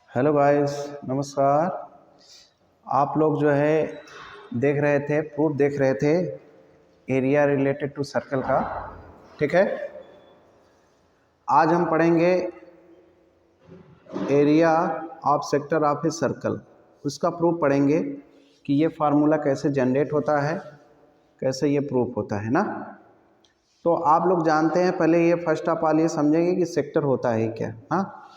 Hello guys, नमस्कार। आप लोग जो है देख रहे थे, प्रूफ देख रहे थे एरिया रिलेटेड टू सर्कल का, ठीक है। आज हम पढ़ेंगे area of sector of a circle, उसका प्रूफ पढ़ेंगे कि ये फार्मूला कैसे जनरेट होता है, कैसे ये प्रूफ होता है ना। तो आप लोग जानते हैं, पहले ये फर्स्ट ऑफ ऑल ये समझेंगे कि सेक्टर होता है क्या। हाँ,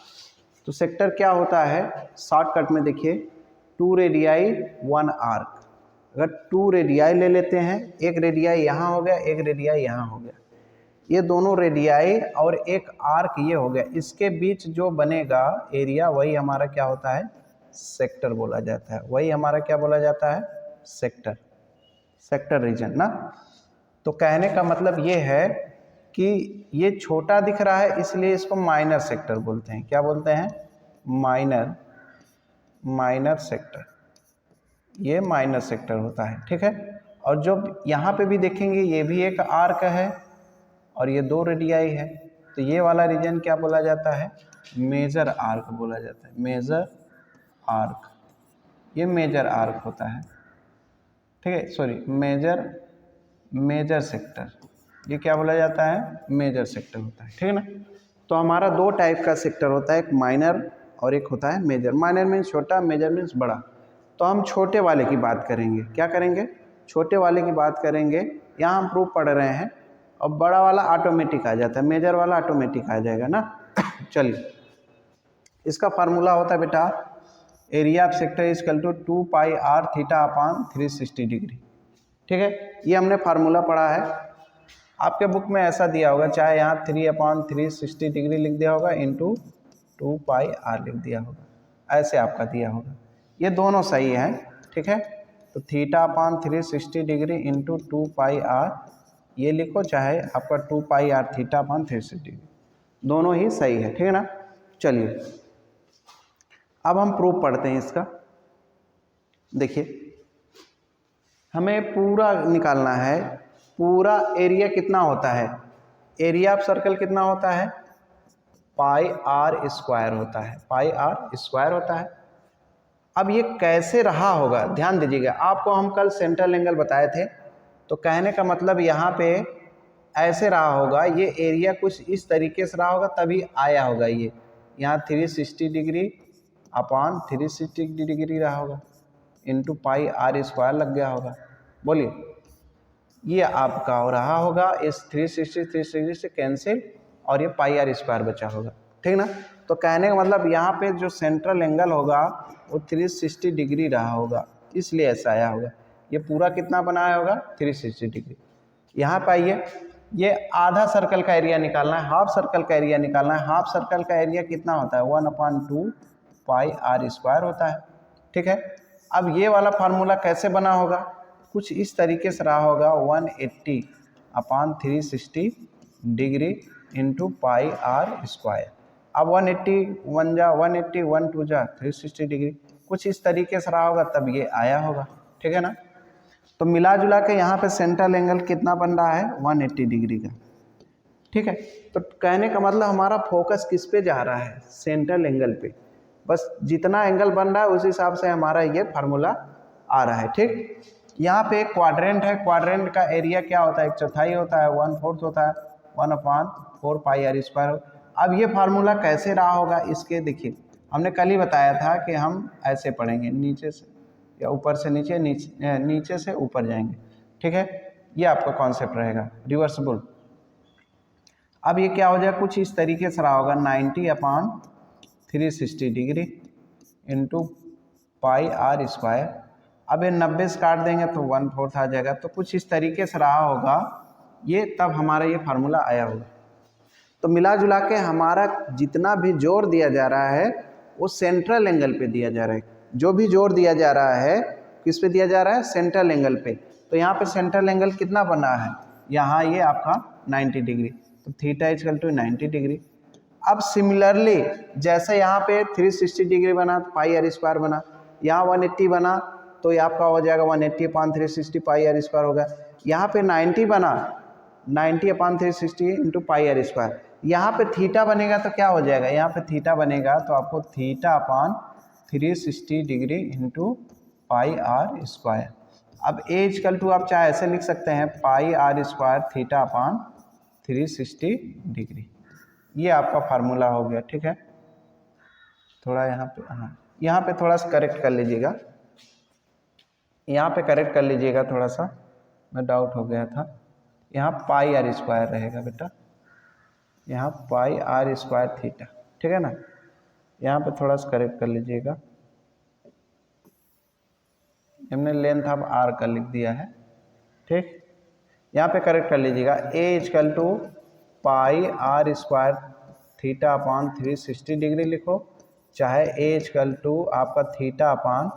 तो सेक्टर क्या होता है, शॉर्टकट में देखिए, 2 रेडियाई 1 आर्क। अगर 2 रेडियाई ले लेते हैं, एक रेडियाई यहाँ हो गया, एक रेडियाई यहाँ हो गया, ये दोनों रेडियाई और एक आर्क ये हो गया, इसके बीच जो बनेगा एरिया वही हमारा क्या होता है, सेक्टर बोला जाता है। वही हमारा क्या बोला जाता है, सेक्टर, सेक्टर रीजन ना। तो कहने का मतलब ये है कि ये छोटा दिख रहा है, इसलिए इसको माइनर सेक्टर बोलते हैं। क्या बोलते हैं, माइनर सेक्टर। ये माइनर सेक्टर होता है, ठीक है। और जो यहाँ पे भी देखेंगे, ये भी एक आर्क है और ये 2 रेडियाई है, तो ये वाला रीजन क्या बोला जाता है, मेजर आर्क बोला जाता है। मेजर आर्क, ये मेजर आर्क होता है, ठीक है। सॉरी, मेजर सेक्टर, ये क्या बोला जाता है, मेजर सेक्टर होता है, ठीक है ना। तो हमारा 2 टाइप का सेक्टर होता है, एक माइनर और एक होता है मेजर। माइनर मीन्स छोटा, मेजर मीन्स बड़ा। तो हम छोटे वाले की बात करेंगे। क्या करेंगे, छोटे वाले की बात करेंगे। यहाँ हम प्रूफ पढ़ रहे हैं और बड़ा वाला ऑटोमेटिक आ जाता है, मेजर वाला ऑटोमेटिक आ जाएगा ना। चलिए, इसका फार्मूला होता है बेटा, area of sector is equal to 2 pi R theta upon 360 degree, ठीक है। ये हमने फार्मूला पढ़ा है, आपके बुक में ऐसा दिया होगा, चाहे यहाँ 3/360 डिग्री लिख दिया होगा, इंटू 2 पाई आर लिख दिया होगा, ऐसे आपका दिया होगा। ये दोनों सही है, ठीक है। तो θ/360 डिग्री इंटू 2 पाई आर ये लिखो, चाहे आपका 2 पाई आर θ/360 डिग्री, दोनों ही सही है, ठीक है ना। चलिए, अब हम प्रूफ पढ़ते हैं इसका। देखिए, हमें पूरा निकालना है, पूरा एरिया कितना होता है, एरिया ऑफ सर्कल कितना होता है, पाई आर स्क्वायर होता है, पाई आर स्क्वायर होता है। अब ये कैसे रहा होगा, ध्यान दीजिएगा, आपको हम कल सेंट्रल एंगल बताए थे, तो कहने का मतलब यहाँ पे ऐसे रहा होगा, ये एरिया कुछ इस तरीके से रहा होगा, तभी आया होगा ये यहाँ 360 डिग्री अपान 360 डिग्री रहा होगा, इंटू पाई आर स्क्वायर लग गया होगा। बोलिए, ये आपका हो रहा होगा, इस 360 से कैंसिल और ये पाई आर स्क्वायर बचा होगा, ठीक ना। तो कहने का मतलब यहाँ पे जो सेंट्रल एंगल होगा वो 360 डिग्री रहा होगा, इसलिए ऐसा आया होगा। ये पूरा कितना बनाया होगा, 360 डिग्री। यहाँ पे आइए, ये आधा सर्कल का एरिया निकालना है, हाफ सर्कल का एरिया निकालना है। हाफ सर्कल का एरिया कितना होता है, 1/2 पाई आर स्क्वायर होता है, ठीक है। अब ये वाला फार्मूला कैसे बना होगा, कुछ इस तरीके से रहा होगा, 180/360 degree into pi R square. अब 180 1 जा 180, 1 2 जा 360 डिग्री, कुछ इस तरीके से रहा होगा, तब ये आया होगा, ठीक है ना। तो मिला जुला के यहाँ पे सेंट्रल एंगल कितना बन रहा है, 180 डिग्री का, ठीक है। तो कहने का मतलब हमारा फोकस किस पे जा रहा है, सेंट्रल एंगल पे। बस जितना एंगल बन रहा है उस हिसाब से हमारा ये फार्मूला आ रहा है, ठीक। यहाँ पे एक क्वाड्रेंट है, क्वाड्रेंट का एरिया क्या होता है, 1/4 होता है, 1/4 होता है, 1/4 पाई आर स्क्वायर। अब ये फार्मूला कैसे रहा होगा, इसके देखिए, हमने कल ही बताया था कि हम ऐसे पढ़ेंगे, नीचे से या ऊपर से नीचे, नीचे से ऊपर जाएंगे, ठीक है। ये आपका कॉन्सेप्ट रहेगा, रिवर्सिबल। अब ये क्या हो जाए, कुछ इस तरीके से रहा होगा, 90/360 degree into pi R square. अब ये 90 से काट देंगे तो 1/4 आ जाएगा, तो कुछ इस तरीके से रहा होगा ये, तब हमारा ये फार्मूला आया होगा। तो मिला जुला के हमारा जितना भी जोर दिया जा रहा है वो सेंट्रल एंगल पे दिया जा रहा है। जो भी जोर दिया जा रहा है किस पे दिया जा रहा है, सेंट्रल एंगल पे। तो यहाँ पे सेंट्रल एंगल कितना बना है, यहाँ ये आपका 90 डिग्री, तो theta is equal to 90 degree. अब सिमिलरली जैसे यहाँ पे 360 डिग्री बना, पाई आर स्क्वायर बना, यहाँ 180 बना, तो ये आपका हो जाएगा 180/360 पाई आर स्क्वायर होगा। यहाँ पे 90 बना, 90/360 इंटू पाई आर स्क्वायर। यहाँ पे थीटा बनेगा तो क्या हो जाएगा, यहाँ पे थीटा बनेगा तो आपको theta upon 360 degree into pi R square. अब ए इक्वल टू आप चाहे ऐसे लिख सकते हैं pi R square theta upon 360 degree. ये आपका फार्मूला हो गया, ठीक है। थोड़ा यहाँ पे, हाँ यहाँ पे थोड़ा सा करेक्ट कर लीजिएगा, यहाँ पे करेक्ट कर लीजिएगा, थोड़ा सा मैं डाउट हो गया था। यहाँ पाई आर स्क्वायर रहेगा बेटा, यहाँ पाई आर स्क्वायर थीटा, ठीक है ना। यहाँ पे थोड़ा सा करेक्ट कर लीजिएगा, हमने लेंथ ऑफ आर का लिख दिया है, ठीक। यहाँ पे करेक्ट कर लीजिएगा, A equal to pi R square theta upon 360 degree लिखो, चाहे ए इक्वल टू आपका theta upon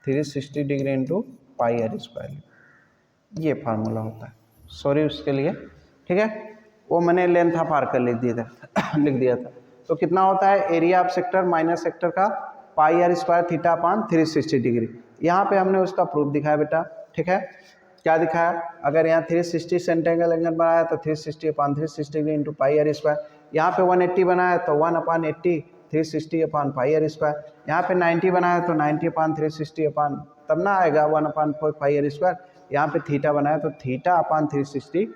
360 degree into pi R square लिखो। ये फार्मूला होता है, सॉरी उसके लिए, ठीक है। वो मैंने लेंथ ऑफ आर का लिख दिया था। तो कितना होता है area of sector minus sector का pi R square theta upon 360 degree. यहाँ पे हमने उसका प्रूफ दिखाया बेटा, ठीक है। क्या दिखाया, अगर यहाँ 360 सेंटेंगल एंगल बनाया तो 360 upon 360 degree into pi R square. यहाँ पे 180 बनाया तो 1 अपान 80 360 अपान पाई आर स्क्वायर। यहाँ पे 90 बनाया तो 90 अपान 360 अपान, तब ना आएगा 1 अपान 4 पाई आर स्क्वायर। यहाँ पे थीटा बनाया तो theta upon 360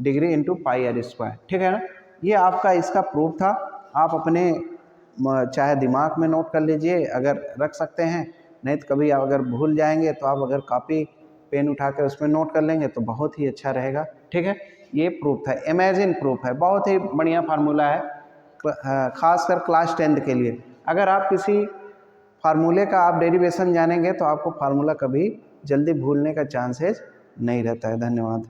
degree into pi R square, ठीक है ना। ये आपका इसका प्रूफ था। आप अपने चाहे दिमाग में नोट कर लीजिए, अगर रख सकते हैं, नहीं तो कभी आप अगर भूल जाएंगे तो आप अगर कॉपी पेन उठा कर उसमें नोट कर लेंगे तो बहुत ही अच्छा रहेगा, ठीक है। ये प्रूफ था, इमेजिन प्रूफ है, बहुत ही बढ़िया फार्मूला है, खासकर क्लास 10th के लिए। अगर आप किसी फार्मूले का आप डेरिवेशन जानेंगे तो आपको फार्मूला कभी जल्दी भूलने का चांसेस नहीं रहता है। धन्यवाद।